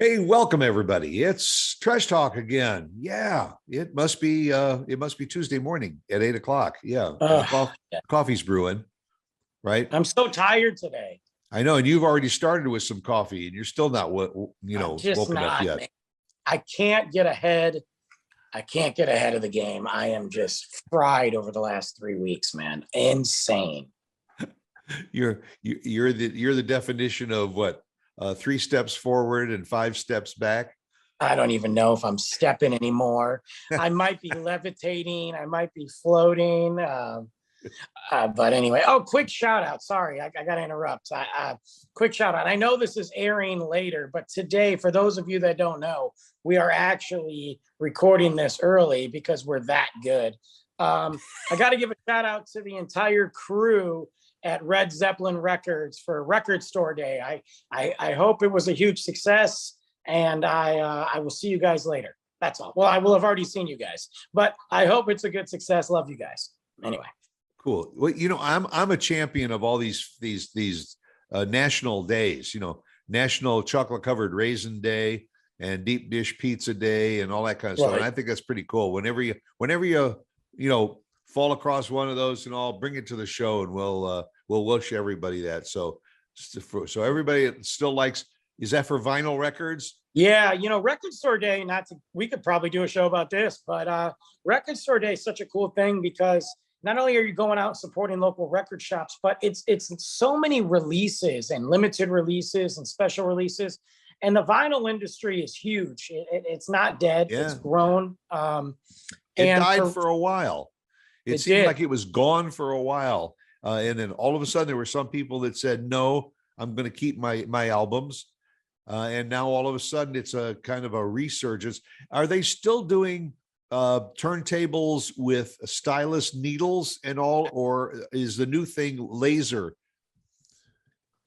Hey, welcome everybody. It's Trash Talk again. Yeah, it must be Tuesday morning at 8 o'clock. Yeah, and the Yeah. coffee's brewing, right? I'm so tired today. I know, and you've already started with some coffee, and you're still not I'm just woken up not, yet. man. I can't get ahead. I can't get ahead of the game. I am just fried over the last 3 weeks, man. Insane. You're the definition of what? 3 steps forward and 5 steps back. I don't even know if I'm stepping anymore. I might be levitating. I might be floating. But anyway, quick shout out. Sorry, I got to interrupt. Quick shout out. I know this is airing later, but today, for those of you that don't know, we are actually recording this early because we're that good. I got to give a shout out to the entire crew at Red Zeppelin Records for Record Store Day. I hope it was a huge success, and I will see you guys later. That's all. Well, I will have already seen you guys, but I hope it's a good success. Love you guys. Anyway. Cool. Well, I'm a champion of all these national days. National Chocolate Covered Raisin Day and Deep Dish Pizza Day and all that kind of stuff. And I think that's pretty cool. Whenever you fall across one of those, and I'll bring it to the show, and we'll wish everybody that. So everybody still likes. Is that for vinyl records? Yeah, Record Store Day. We could probably do a show about this, but Record Store Day is such a cool thing because not only are you going out and supporting local record shops, but it's so many releases and limited releases and special releases. And the vinyl industry is huge. It's not dead. Yeah. It's grown. It died for a while. It seemed like it was gone for a while. And then all of a sudden there were some people that said, no, I'm going to keep my albums. And now all of a sudden it's a kind of a resurgence. Are they still doing turntables with stylus needles and all, or is the new thing laser?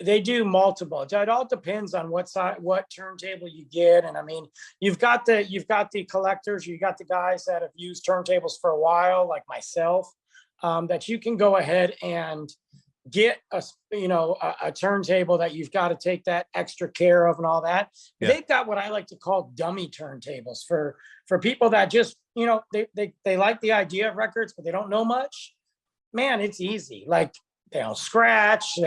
They do multiple. It all depends on what turntable you get. And I mean, you've got the collectors, you got the guys that have used turntables for a while, like myself, that you can go ahead and get a turntable that you've got to take that extra care of and all that. Yeah. They've got what I like to call dummy turntables for people that just, they like the idea of records, but they don't know much. Man, it's easy. Like, they don't scratch.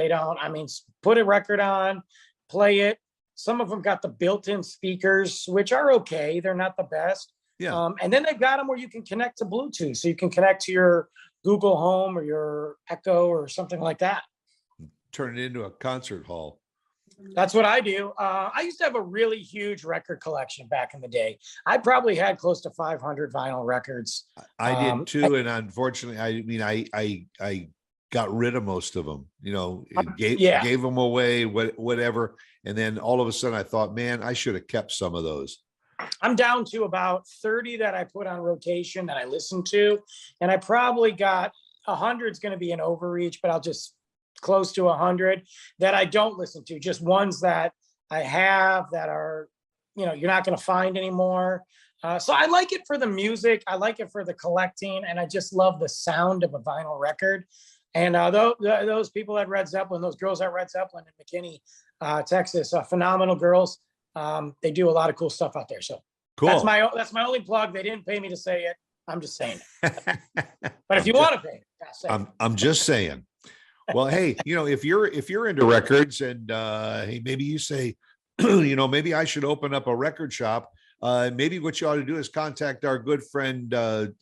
Put a record on, play it. Some of them got the built-in speakers, which are okay. They're not the best. Yeah. And then they've got them where you can connect to Bluetooth. So you can connect to your Google Home or your Echo or something like that. Turn it into a concert hall. That's what I do. I used to have a really huge record collection back in the day. I probably had close to 500 vinyl records. I did too. And unfortunately, I got rid of most of them, gave them away, whatever. And then all of a sudden I thought, man, I should have kept some of those. I'm down to about 30 that I put on rotation that I listen to. And I probably got 100 is going to be an overreach, but I'll just close to 100 that I don't listen to. Just ones that I have that are, you're not going to find anymore. So I like it for the music. I like it for the collecting. And I just love the sound of a vinyl record. And those people at Red Zeppelin, those girls at Red Zeppelin in McKinney, Texas, phenomenal girls. They do a lot of cool stuff out there. So cool. That's my only plug. They didn't pay me to say it. I'm just saying it. But if you want to pay, I'm just saying. Well, hey, if you're into records and hey, maybe you say, maybe I should open up a record shop. Maybe what you ought to do is contact our good friend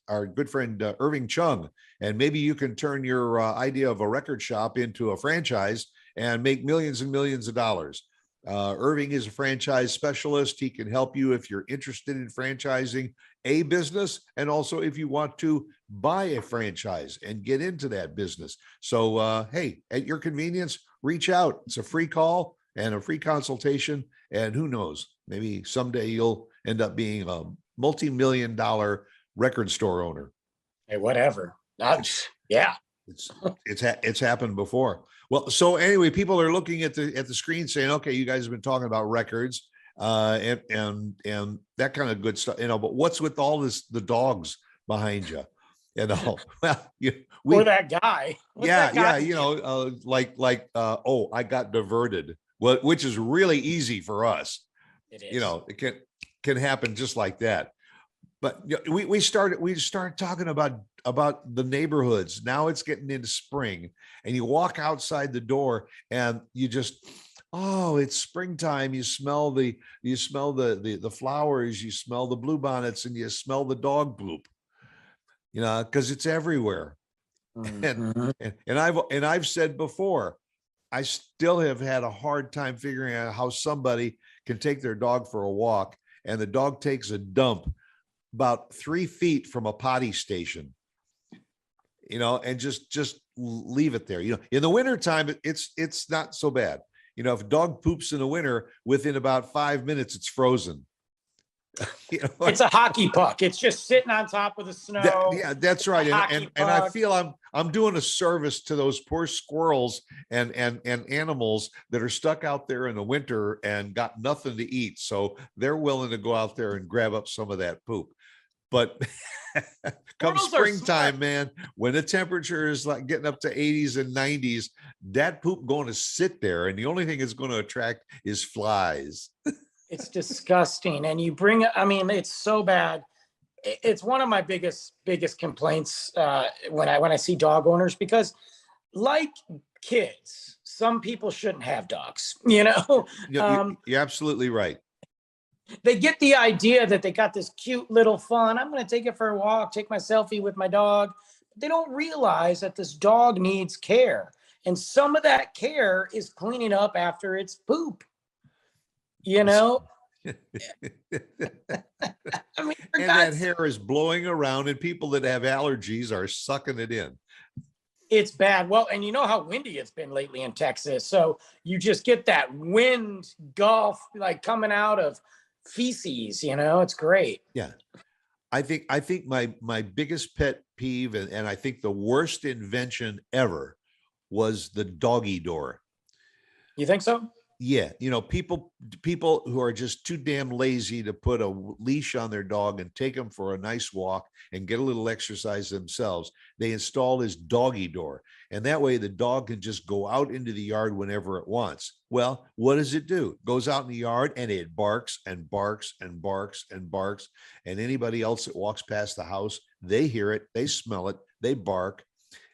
Irving Chung, and maybe you can turn your idea of a record shop into a franchise and make millions and millions of dollars. Irving is a franchise specialist. He can help you if you're interested in franchising a business, and also if you want to buy a franchise and get into that business. So, hey, at your convenience, reach out. It's a free call and a free consultation. And who knows, maybe someday you'll end up being a multi-million-dollar record store owner. Hey, whatever. Yeah. It's happened before. Well, so anyway, people are looking at the screen saying, okay, you guys have been talking about records and that kind of good stuff, but what's with all the dogs behind you? Well, or that guy. I got diverted. Well, which is really easy for us. It You is. know, it can happen just like that. But we started talking about the neighborhoods. Now it's getting into spring, and you walk outside the door, and you just, oh, it's springtime. You smell the flowers, you smell the bluebonnets, and you smell the dog poop. You know, because it's everywhere. And, Mhm. and I've said before, I still have had a hard time figuring out how somebody can take their dog for a walk and the dog takes a dump about 3 feet from a potty station, you know, and just leave it there. You know, in the wintertime, it's not so bad. You know, if a dog poops in the winter, within about 5 minutes, it's frozen. You know, It's a hockey puck. It's just sitting on top of the snow. yeah, that's right. And I feel I'm doing a service to those poor squirrels and animals that are stuck out there in the winter and got nothing to eat. So they're willing to go out there and grab up some of that poop. But come Squirrels are springtime, smart. man, when the temperature is like getting up to 80s and 90s, that poop going to sit there, and the only thing it's going to attract is flies. It's disgusting. And you bring, I mean, it's so bad. It's one of my biggest complaints when I see dog owners, because like kids, some people shouldn't have dogs, you know. You're absolutely right. They get the idea that they got this cute little fun. I'm going to take it for a walk, take my selfie with my dog. But they don't realize that this dog needs care. And some of that care is cleaning up after its poop. You know, I mean, and that hair is blowing around, and people that have allergies are sucking it in. it's bad. Well, and you know how windy it's been lately in Texas. So you just get that wind gulf like coming out of feces, you know, it's great. Yeah. I think my biggest pet peeve, and I think the worst invention ever, was the doggy door. You think so? Yeah, you know, people who are just too damn lazy to put a leash on their dog and take them for a nice walk and get a little exercise themselves, they install this doggy door, and that way the dog can just go out into the yard whenever it wants. Well, what does it do? It goes out in the yard and it barks and barks and barks and barks, and anybody else that walks past the house, they hear it, they smell it, they bark,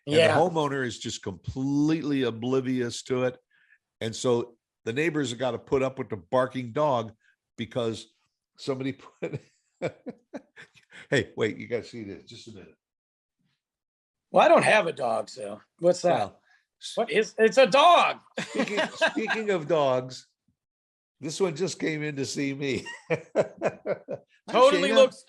and the homeowner is just completely oblivious to it. And so the neighbors have got to put up with the barking dog because somebody put. Hey, wait, you got to see this. Just a minute. Well, I don't have a dog, so what's that? Well, What is, it's a dog. speaking of dogs, this one just came in to see me. Totally looks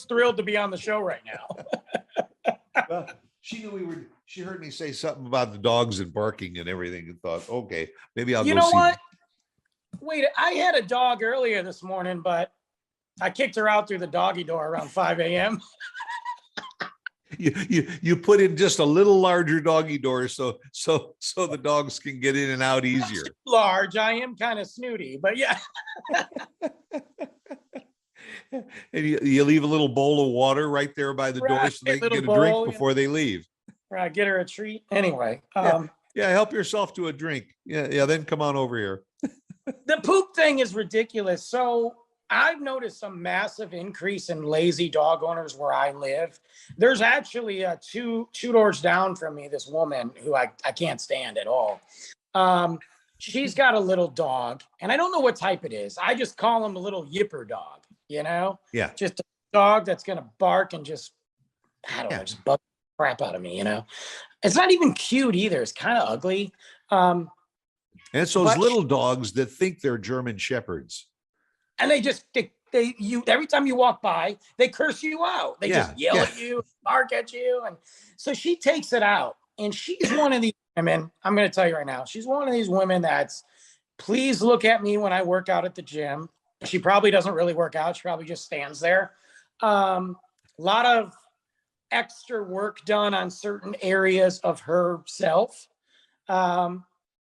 thrilled to be on the show right now. Well, she knew she heard me say something about the dogs and barking and everything and thought, okay, maybe I'll You go know see what? Wait, I had a dog earlier this morning, but I kicked her out through the doggy door around 5 a.m. You put in just a little larger doggy door so the dogs can get in and out easier. Large. I am kind of snooty, but yeah. And you leave a little bowl of water right there by the door so they can get a drink before they leave. Right, get her a treat. Anyway, yeah, help yourself to a drink. Yeah, then come on over here. The poop thing is ridiculous. So I've noticed a massive increase in lazy dog owners where I live. There's actually two doors down from me, this woman who I can't stand at all. She's got a little dog, and I don't know what type it is. I just call him a little yipper dog, you know? Yeah. Just a dog that's going to bark and just, I don't know, just bug the crap out of me, you know? It's not even cute either. It's kind of ugly. And it's those little dogs that think they're German shepherds. And they every time you walk by, they curse you out. They just yell at you, bark at you. And so she takes it out. And she's one of these women, I'm going to tell you right now, she's one of these women that's, please look at me when I work out at the gym. She probably doesn't really work out. She probably just stands there. A lot of extra work done on certain areas of herself.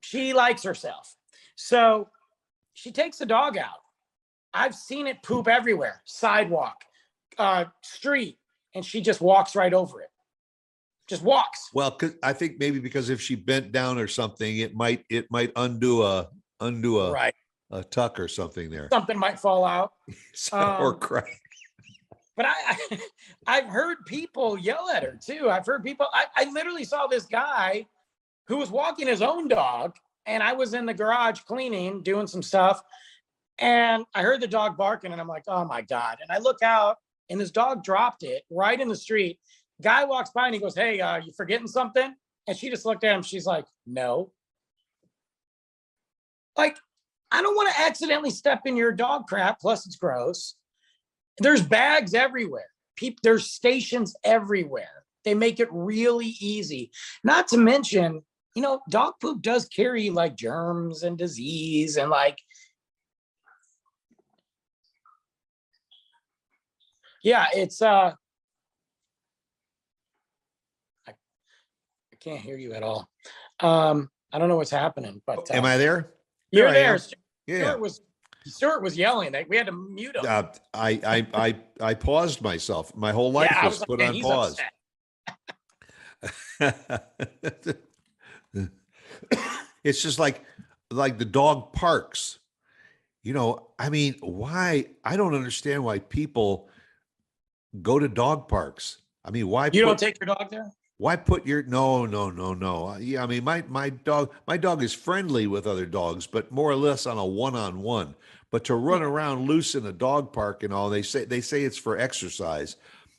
She likes herself. So she takes the dog out. I've seen it poop everywhere, sidewalk, street, and she just walks right over it. Just walks. Well, I think maybe because if she bent down or something, it might undo a right. a tuck or something there. Something might fall out. Or crack. But I've heard people yell at her too. I've heard people, I literally saw this guy who was walking his own dog, and I was in the garage cleaning, doing some stuff, and I heard the dog barking, and I'm like, oh my God. And I look out, and this dog dropped it right in the street. Guy walks by and he goes, hey, you forgetting something? And she just looked at him. She's like, no. Like, I don't want to accidentally step in your dog crap. Plus it's gross. There's bags everywhere. There's stations everywhere. They make it really easy. Not to mention, you know, dog poop does carry like germs and disease and like, yeah, it's, I can't hear you at all. I don't know what's happening, but. Am I there? You're there. Yeah. Stuart was yelling. Like, we had to mute him. I paused myself. My whole life was put on pause. It's just like the dog parks. You know, I mean, why? I don't understand why people go to dog parks. I mean, why? You don't take your dog there? Why put your no. Yeah, I mean, my dog is friendly with other dogs, but more or less on a one-on-one. But to run around loose in a dog park and all, they say it's for exercise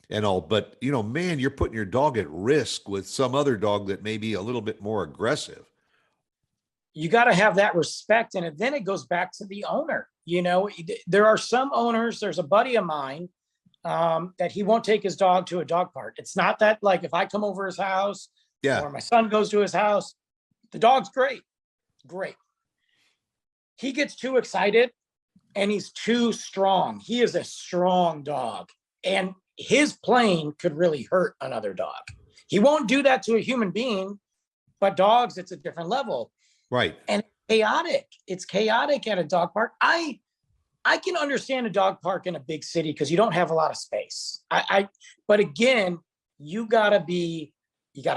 and all. But you know, man, you're putting your dog at risk with some other dog that may be a little bit more aggressive. You got to have that respect, and then it goes back to the owner. You know, there are some owners. There's a buddy of mine that he won't take his dog to a dog park. It's not that, like, if I come over his house, or my son goes to his house, the dog's great. He gets too excited and he's too strong. He is a strong dog, and his playing could really hurt another dog. He won't do that to a human being, but dogs, it's a different level. Right. And chaotic. It's chaotic at a dog park. I can understand a dog park in a big city because you don't have a lot of space. But again, you gotta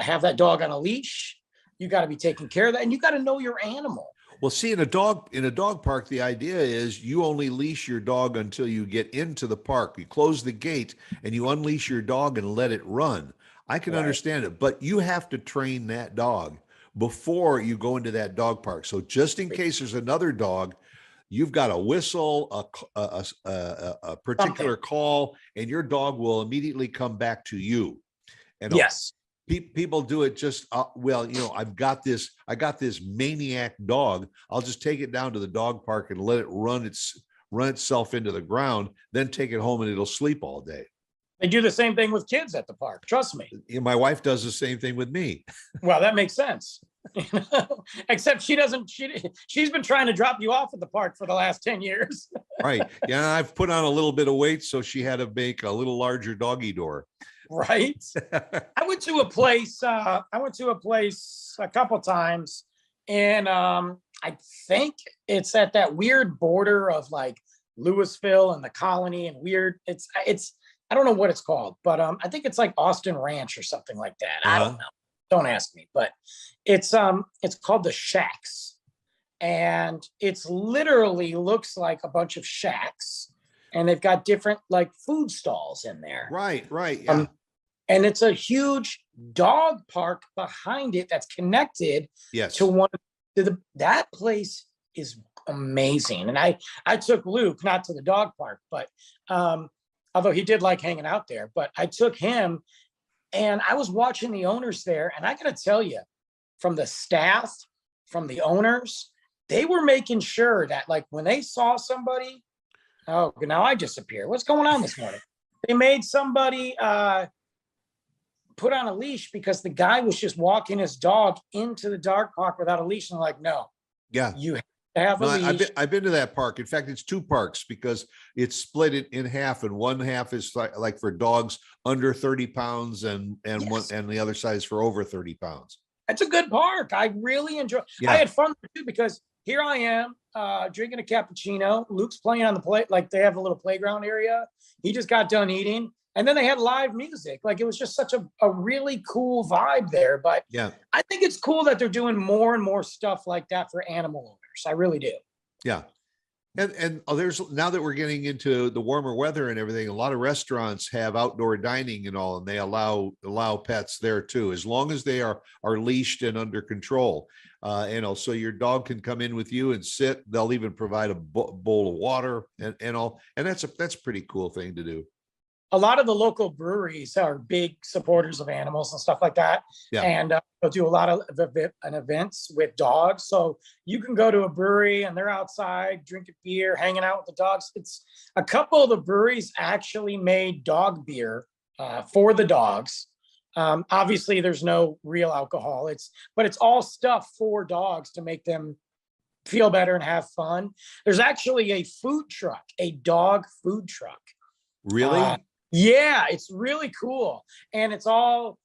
have that dog on a leash. You gotta be taking care of that, and you gotta know your animal. Well, see, in a dog park, the idea is you only leash your dog until you get into the park. You close the gate and you unleash your dog and let it run. I can understand it, but you have to train that dog before you go into that dog park. So just in case there's another dog, you've got a whistle, a particular call, and your dog will immediately come back to you. And yes, people do it just well, you know, I got this maniac dog. I'll just take it down to the dog park and let it run itself into the ground, then take it home and it'll sleep all day. They do the same thing with kids at the park. Trust me. My wife does the same thing with me. Well, that makes sense. Except she's been trying to drop you off at the park for the last 10 years. Right. Yeah. I've put on a little bit of weight, so she had to make a little larger doggy door. Right. I went to a place a couple times, and I think it's at that weird border of like Louisville and the Colony and weird. It's I don't know what it's called, but I think it's like Austin Ranch or something like that. I don't know. Don't ask me, but it's called the Shacks, and it's literally looks like a bunch of shacks, and they've got different like food stalls in there. Right. Yeah. And it's a huge dog park behind it that's connected to that place is amazing. And I took Luke, not to the dog park, but although he did like hanging out there, but I took him, and I was watching the owners there. And I got to tell you, from the staff, from the owners, they were making sure that like when they saw somebody, oh, now I disappear. What's going on this morning? They made somebody put on a leash because the guy was just walking his dog into the dog park without a leash. And I'm like, no, you have to have a leash. I've been to that park. In fact, it's two parks because it's split it in half, and one half is like for dogs under 30 pounds and the other side is for over 30 pounds. It's a good park. I really enjoy. I had fun too, because here I am drinking a cappuccino. Luke's playing on the play. Like they have a little playground area. He just got done eating. And then they had live music. Like it was just such a really cool vibe there. But I think it's cool that they're doing more and more stuff like that for animal owners. I really do. Yeah. And there's, now that we're getting into the warmer weather and everything, a lot of restaurants have outdoor dining and all, and they allow pets there too, as long as they are leashed and under control. So your dog can come in with you and sit. They'll even provide a bowl of water and all, and that's a pretty cool thing to do. A lot of the local breweries are big supporters of animals and stuff like that. Yeah. And they'll do a lot of events with dogs. So you can go to a brewery and they're outside drinking beer, hanging out with the dogs. It's a couple of the breweries actually made dog beer for the dogs. Obviously, there's no real alcohol. But it's all stuff for dogs to make them feel better and have fun. There's actually a food truck, a dog food truck. Really? Yeah, it's really cool. And it's all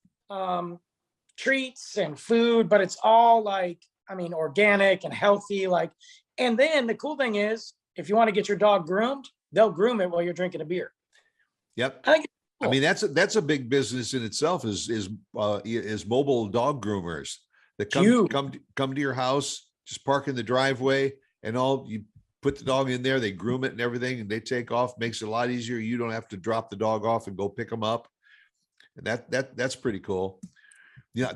treats and food, but it's all like, I mean, organic and healthy. Like, and then the cool thing is, if you want to get your dog groomed, they'll groom it while you're drinking a beer. Yep. I think it's cool. I mean, that's a big business in itself, is mobile dog groomers that come to your house, just park in the driveway, and you put the dog in there, they groom it and everything, and they take off. Makes it a lot easier. You don't have to drop the dog off and go pick them up. And that's pretty cool. Yeah.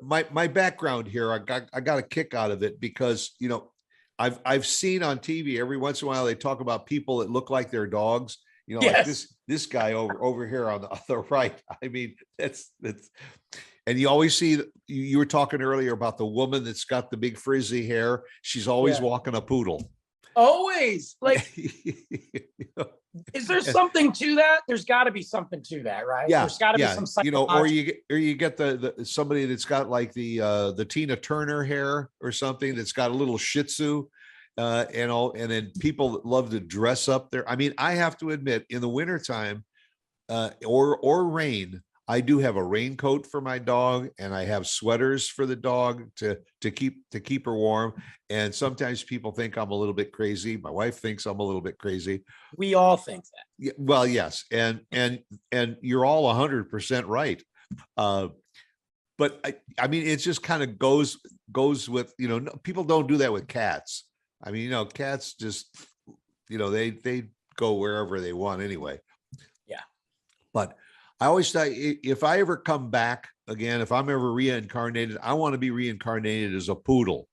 My background here, I got a kick out of it because, I've seen on TV every once in a while, they talk about people that look like their dogs, Yes. like this guy over here on the right. I mean, that's, and you always see, you were talking earlier about the woman that's got the big frizzy hair. She's always walking a poodle. Always. Like, is there something to that? There's got to be something to that, right? Yeah, there's got to be some psychological. or you get the somebody that's got like the Tina Turner hair or something that's got a little Shih Tzu, and then people that love to dress up there. I mean, I have to admit, in the wintertime, or rain, I do have a raincoat for my dog, and I have sweaters for the dog to keep her warm. And sometimes people think I'm a little bit crazy. My wife thinks I'm a little bit crazy. We all think that. Yeah, well, yes, and you're all 100% right. But I mean, it just kind of goes with, people don't do that with cats. I mean, cats just, they go wherever they want anyway. Yeah. But I always thought, if I ever come back again, if I'm ever reincarnated, I want to be reincarnated as a poodle,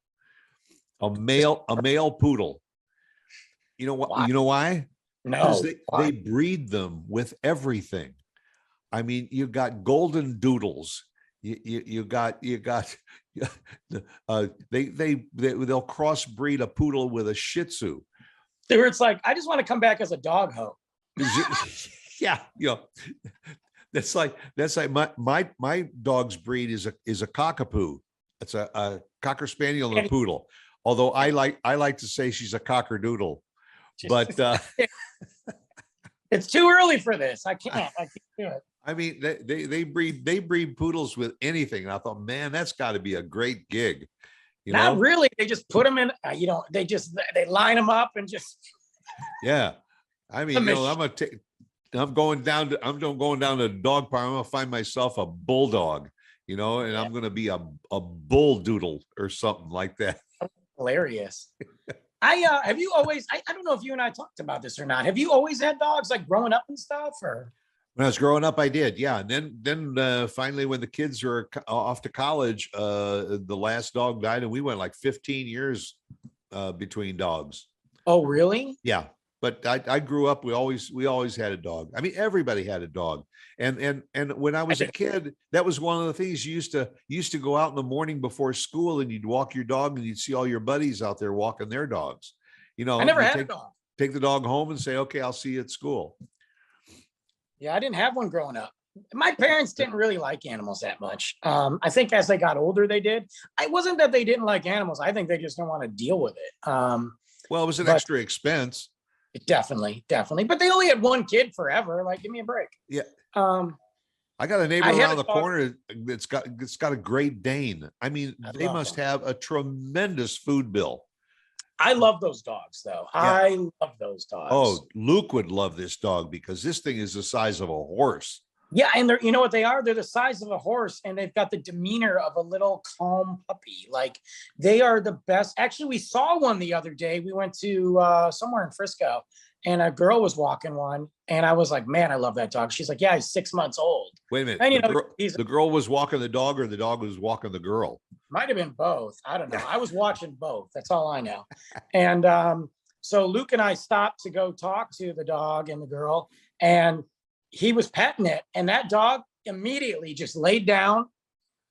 a male poodle. You know what? Why? You know why? No. Because they breed them with everything. I mean, you got golden doodles. You got they'll crossbreed a poodle with a Shih Tzu. Where it's like, I just want to come back as a dog hoe. Yeah, that's like my dog's breed is a cockapoo. It's a cocker spaniel and a poodle. Although I like to say she's a cockerdoodle, but it's too early for this. I can't do it. I mean, they breed poodles with anything. And I thought, man, that's got to be a great gig. Not really. They just put them in. They line them up and just. Yeah, I mean, I'm going down to the dog park. I'm gonna find myself a bulldog, and I'm gonna be a bull doodle or something like that. Hilarious. Have you always? I don't know if you and I talked about this or not. Have you always had dogs, like growing up and stuff, or? When I was growing up, I did, yeah. And then finally, when the kids were off to college, the last dog died, and we went like 15 years between dogs. Oh, really? Yeah. But I grew up, we always had a dog. I mean, everybody had a dog. And when I was a kid, that was one of the things. You used to go out in the morning before school, and you'd walk your dog, and you'd see all your buddies out there walking their dogs. I never had a dog. Take the dog home and say, okay, I'll see you at school. Yeah, I didn't have one growing up. My parents didn't really like animals that much. I think as they got older, they did. It wasn't that they didn't like animals. I think they just don't want to deal with it. Well, it was an extra expense. Definitely. But they only had one kid forever. Like, give me a break. Yeah. I got a neighbor around the corner that's got a Great Dane. I mean, they must have a tremendous food bill. I love those dogs, though. Yeah. I love those dogs. Oh, Luke would love this dog because this thing is the size of a horse. Yeah, and they're, you know what they are? They're the size of a horse, and they've got the demeanor of a little calm puppy. Like, they are the best. Actually, we saw one the other day. We went to somewhere in Frisco, and a girl was walking one, and I was like, man, I love that dog. She's like, yeah, he's 6 months old. Wait a minute. And you know, he's the girl was walking the dog, or the dog was walking the girl? might have been both. I don't know. I was watching both. That's all I know. And so Luke and I stopped to go talk to the dog and the girl, and he was petting it, and that dog immediately just laid down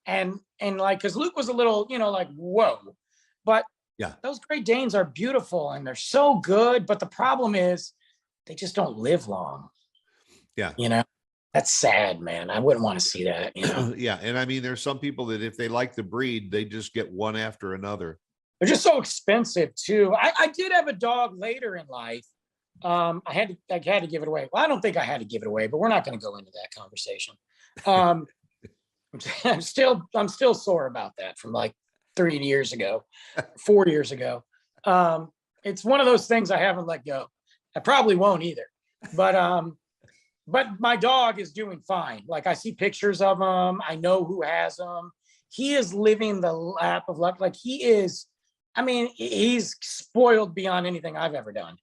and like, because Luke was a little, you know, like, whoa. But Yeah. those Great Danes are beautiful and they're so good. But the problem is they just don't live long. Yeah. You know, that's sad, man. I wouldn't want to see that, you know. Yeah. And I mean, there's some people that if they like the breed, they just get one after another. They're just so expensive too. I did have a dog later in life. I had to give it away. Well, I don't think I had to give it away, but we're not going to go into that conversation. I'm still sore about that from like 3 years ago, 4 years ago. It's one of those things I haven't let go. I probably won't either. But my dog is doing fine. Like, I see pictures of him. I know who has him. He is living the lap of luck. Like, he is, I mean, he's spoiled beyond anything I've ever done.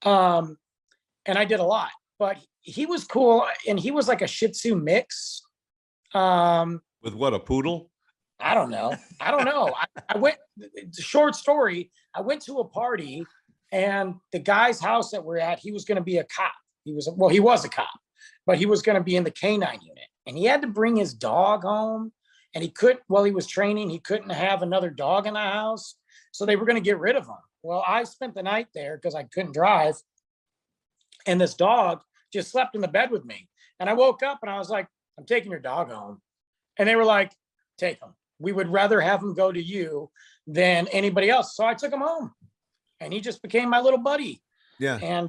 And I did a lot, but he was cool. And he was like a Shih Tzu mix. With what, a poodle? I don't know. I went, short story. I went to a party, and the guy's house that we're at, he was going to be a cop. He was a cop, but he was going to be in the canine unit, and he had to bring his dog home, and he couldn't, while he was training, he couldn't have another dog in the house. So they were going to get rid of him. Well, I spent the night there because I couldn't drive. And this dog just slept in the bed with me. And I woke up and I was like, I'm taking your dog home. And they were like, take him. We would rather have him go to you than anybody else. So I took him home, and he just became my little buddy. Yeah. And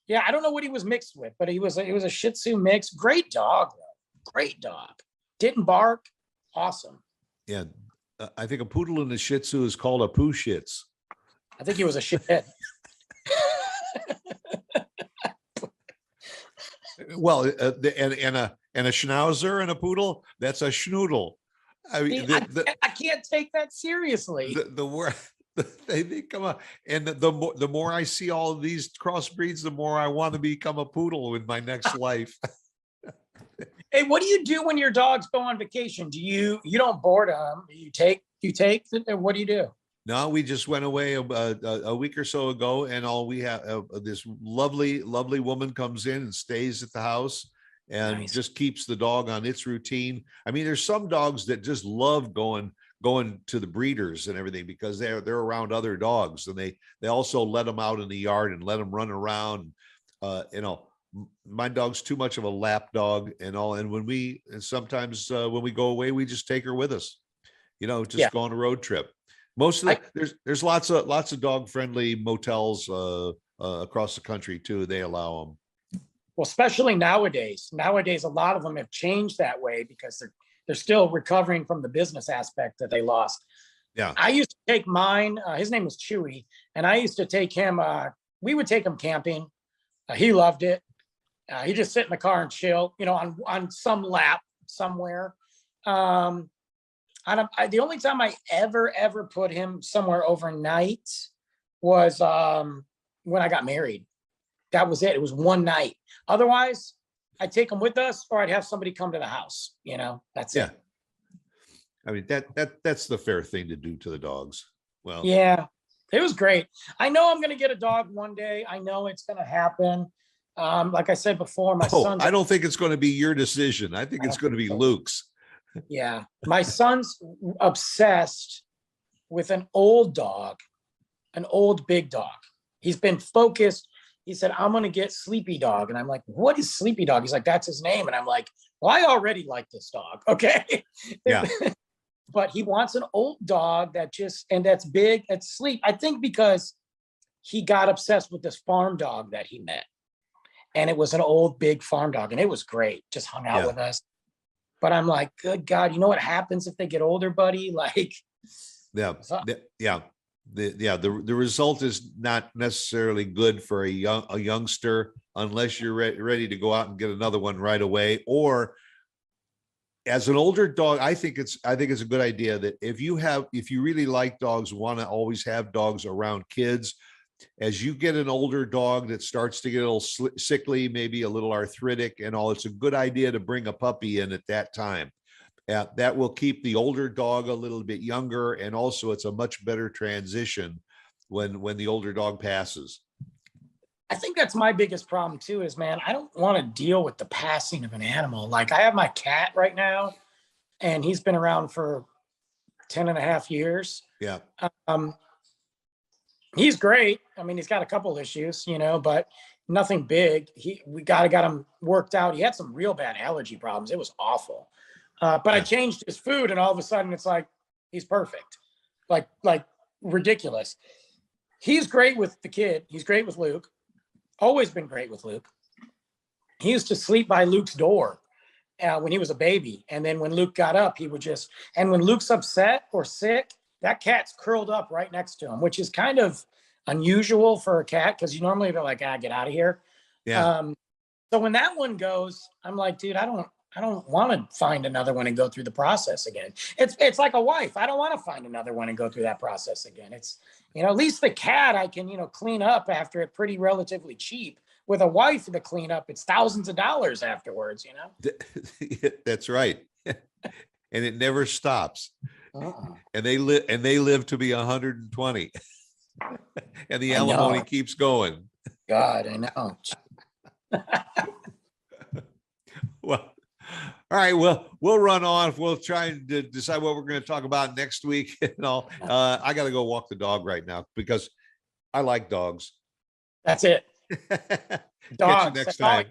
yeah, I don't know what he was mixed with, but it was a Shih Tzu mix. Great dog, though. Great dog. Didn't bark. Awesome. Yeah. I think a poodle and a Shih Tzu is called a poo shits. I think he was a shithead. Well, and a schnauzer and a poodle, that's a schnoodle. I mean, I can't take that seriously. The more they come up, and the more I see all of these crossbreeds, the more I want to become a poodle in my next life. Hey, what do you do when your dogs go on vacation? Do you don't board them? You take what do you do? No, we just went away a week or so ago, and all we have this lovely woman comes in and stays at the house and Nice. just keeps the dog on its routine. I mean, there's some dogs that just love going to the breeders and everything because they're around other dogs, and they also let them out in the yard and let them run around. You know, my dog's too much of a lap dog and all. And sometimes when we go away, we just take her with us. You know, just go on a road trip. Most of there's lots of dog friendly motels across the country too. They allow them. Well, especially nowadays. Nowadays, a lot of them have changed that way because they're still recovering from the business aspect that they lost. Yeah. I used to take mine. His name was Chewy, and I used to take him. We would take him camping. He loved it. He just sit in the car and chill, you know, on some lap somewhere. The only time I ever put him somewhere overnight was when I got married. That was it. It was one night. Otherwise, I'd take him with us, or I'd have somebody come to the house. You know, that's it. I mean, that's the fair thing to do to the dogs. Well, yeah, it was great. I know I'm going to get a dog one day. I know it's going to happen. Like I said before, my son's. I don't think it's going to be your decision. I think it's going to be Luke's. Yeah, my son's obsessed with an old dog, an old big dog. He's been focused. He said, I'm going to get Sleepy Dog. And I'm like, what is Sleepy Dog? He's like, that's his name. And I'm like, well, I already like this dog. Okay. Yeah. But he wants an old dog that's big, that's sleep. I think because he got obsessed with this farm dog that he met. And it was an old, big farm dog. And it was great. Just hung out with us. But I'm like, good God, you know what happens if they get older, buddy? Like, the result is not necessarily good for a youngster unless you're ready to go out and get another one right away. Or as an older dog, I think it's a good idea that if you really like dogs, want to always have dogs around kids. As you get an older dog that starts to get a little sickly, maybe a little arthritic and all, it's a good idea to bring a puppy in at that time. That will keep the older dog a little bit younger, and also it's a much better transition when the older dog passes. I think that's my biggest problem too, is, man, I don't want to deal with the passing of an animal. Like, I have my cat right now, and he's been around for 10 and a half years. Yeah. He's great. I mean, he's got a couple issues, but nothing big. We got him worked out. He had some real bad allergy problems. It was awful. But I changed his food, and all of a sudden it's like, he's perfect. Like ridiculous. He's great with the kid. He's great with Luke. Always been great with Luke. He used to sleep by Luke's door when he was a baby. And then when Luke got up, and when Luke's upset or sick, that cat's curled up right next to him, which is kind of unusual for a cat, because you normally be like, get out of here. Yeah. So when that one goes, I'm like, dude, I don't want to find another one and go through the process again. It's like a wife. I don't want to find another one and go through that process again. It's, at least the cat I can, clean up after it pretty relatively cheap. With a wife to clean up, it's thousands of dollars afterwards, That's right. And it never stops. Uh-uh. And they live to be 120. And the alimony keeps going. God, I know. Well, all right. Well, we'll run off. We'll try and decide what we're going to talk about next week. And all. I got to go walk the dog right now because I like dogs. That's it. Catch you Dogs. next time.